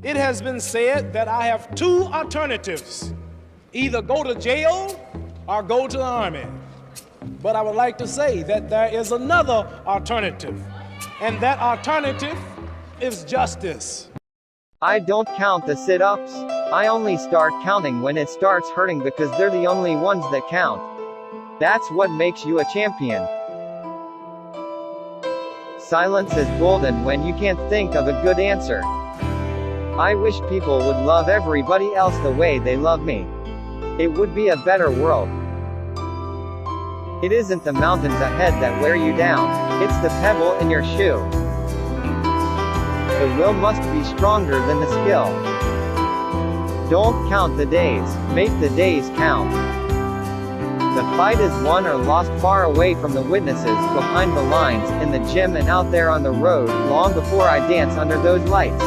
It has been said that I have two alternatives: either go to jail or go to the army. But I would like to say that there is another alternative, and that alternative is justice. I don't count the sit-ups. I only start counting when it starts hurting because they're the only ones that count. That's what makes you a champion. Silence is golden when you can't think of a good answer. I wish people would love everybody else the way they love me. It would be a better world. It isn't the mountains ahead that wear you down, it's the pebble in your shoe. The will must be stronger than the skill. Don't count the days, make the days count. The fight is won or lost far away from the witnesses, behind the lines, in the gym and out there on the road, long before I dance under those lights.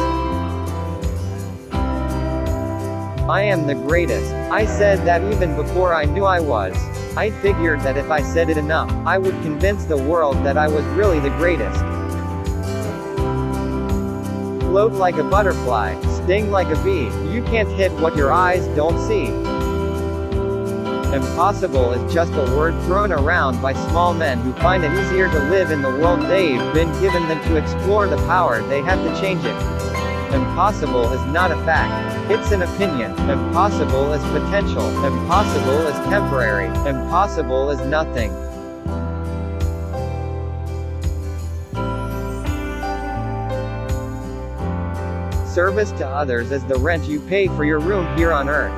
I am the greatest. I said that even before I knew I was. I figured that if I said it enough, I would convince the world that I was really the greatest. Float like a butterfly, sting like a bee, you can't hit what your eyes don't see. Impossible is just a word thrown around by small men who find it easier to live in the world they've been given than to explore the power they have to change it. Impossible is not a fact, it's an opinion. Impossible is potential. Impossible is temporary. Impossible is nothing. Service to others is the rent you pay for your room here on earth.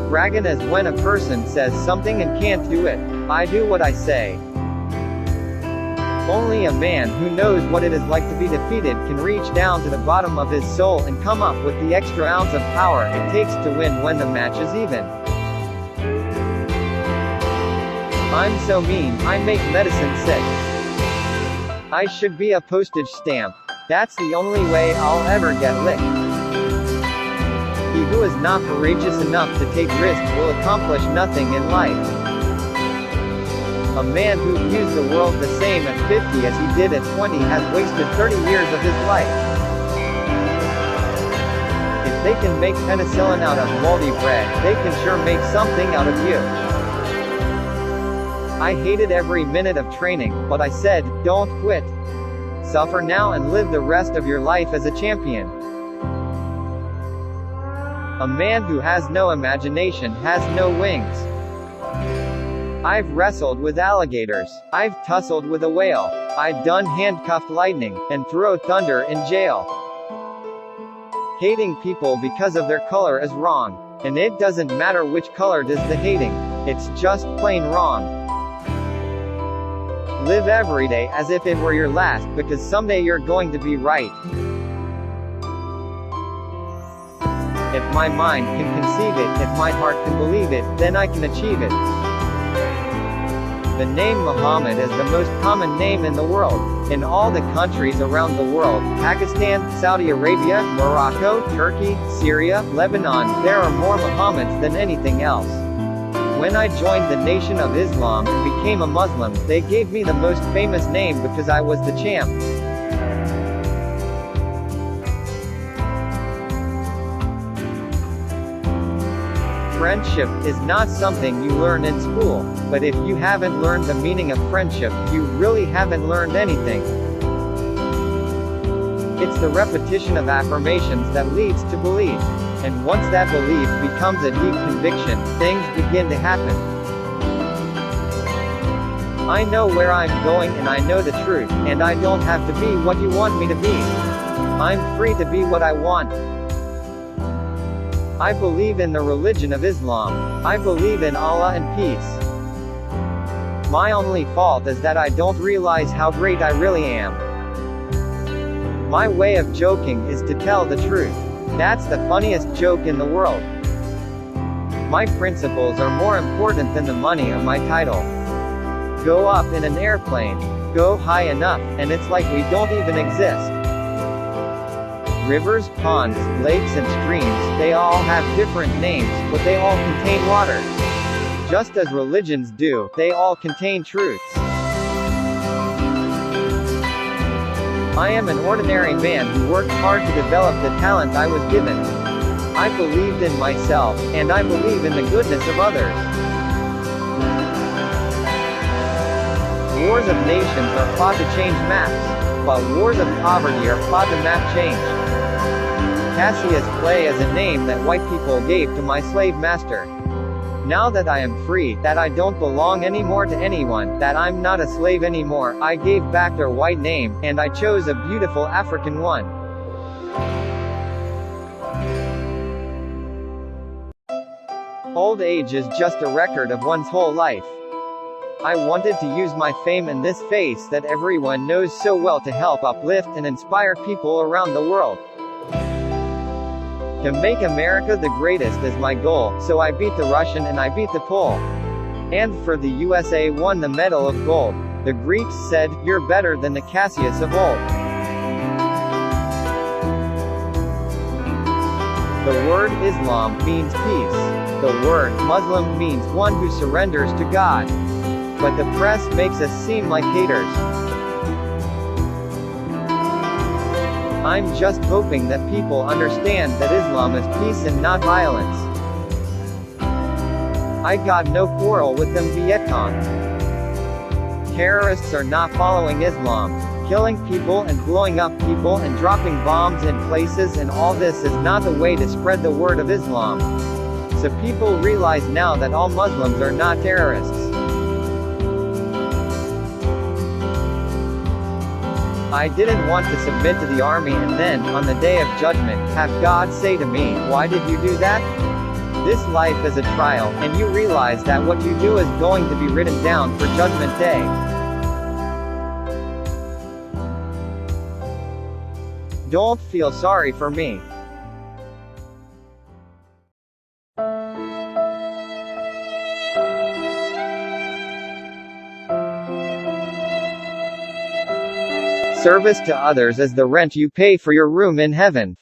Bragging is when a person says something and can't do it. I do what I say. Only a man who knows what it is like to be defeated can reach down to the bottom of his soul and come up with the extra ounce of power it takes to win when the match is even. I'm so mean, I make medicine sick. I should be a postage stamp. That's the only way I'll ever get licked. He who is not courageous enough to take risks will accomplish nothing in life. A man who views the world the same at 50 as he did at 20 has wasted 30 years of his life. If they can make penicillin out of moldy bread, they can sure make something out of you. I hated every minute of training, but I said, don't quit. Suffer now and live the rest of your life as a champion. A man who has no imagination has no wings. I've wrestled with alligators. I've tussled with a whale. I've done handcuffed lightning, and throw thunder in jail. Hating people because of their color is wrong. And it doesn't matter which color does the hating. It's just plain wrong. Live every day as if it were your last, because someday you're going to be right. If my mind can conceive it, if my heart can believe it, then I can achieve it. The name Muhammad is the most common name in the world. In all the countries around the world, Pakistan, Saudi Arabia, Morocco, Turkey, Syria, Lebanon, there are more Muhammads than anything else. When I joined the Nation of Islam and became a Muslim, they gave me the most famous name because I was the champ. Friendship is not something you learn in school, but if you haven't learned the meaning of friendship, you really haven't learned anything. It's the repetition of affirmations that leads to belief. And once that belief becomes a deep conviction, things begin to happen. I know where I'm going and I know the truth, and I don't have to be what you want me to be. I'm free to be what I want. I believe in the religion of Islam. I believe in Allah and peace. My only fault is that I don't realize how great I really am. My way of joking is to tell the truth. That's the funniest joke in the world. My principles are more important than the money or my title. Go up in an airplane. Go high enough, and it's like we don't even exist. Rivers, ponds, lakes and streams, they all have different names, but they all contain water. Just as religions do, they all contain truths. I am an ordinary man who worked hard to develop the talent I was given. I believed in myself, and I believe in the goodness of others. Wars of nations are fought to change maps, while wars of poverty are fought to map change. Cassius Clay is a name that white people gave to my slave master. Now that I am free, that I don't belong anymore to anyone, that I'm not a slave anymore, I gave back their white name, and I chose a beautiful African one. Old age is just a record of one's whole life. I wanted to use my fame and this face that everyone knows so well to help uplift and inspire people around the world. To make America the greatest is my goal, so I beat the Russian and I beat the Pole. And for the USA won the medal of gold. The Greeks said, "You're better than the Cassius of old." The word Islam means peace. The word Muslim means one who surrenders to God. But the press makes us seem like haters. I'm just hoping that people understand that Islam is peace and not violence. I got no quarrel with them Viet Cong. Terrorists are not following Islam. Killing people and blowing up people and dropping bombs in places and all this is not the way to spread the word of Islam. So people realize now that all Muslims are not terrorists. I didn't want to submit to the army and then, on the day of judgment, have God say to me, "Why did you do that?" This life is a trial, and you realize that what you do is going to be written down for Judgment Day. Don't feel sorry for me. Service to others is the rent you pay for your room in heaven.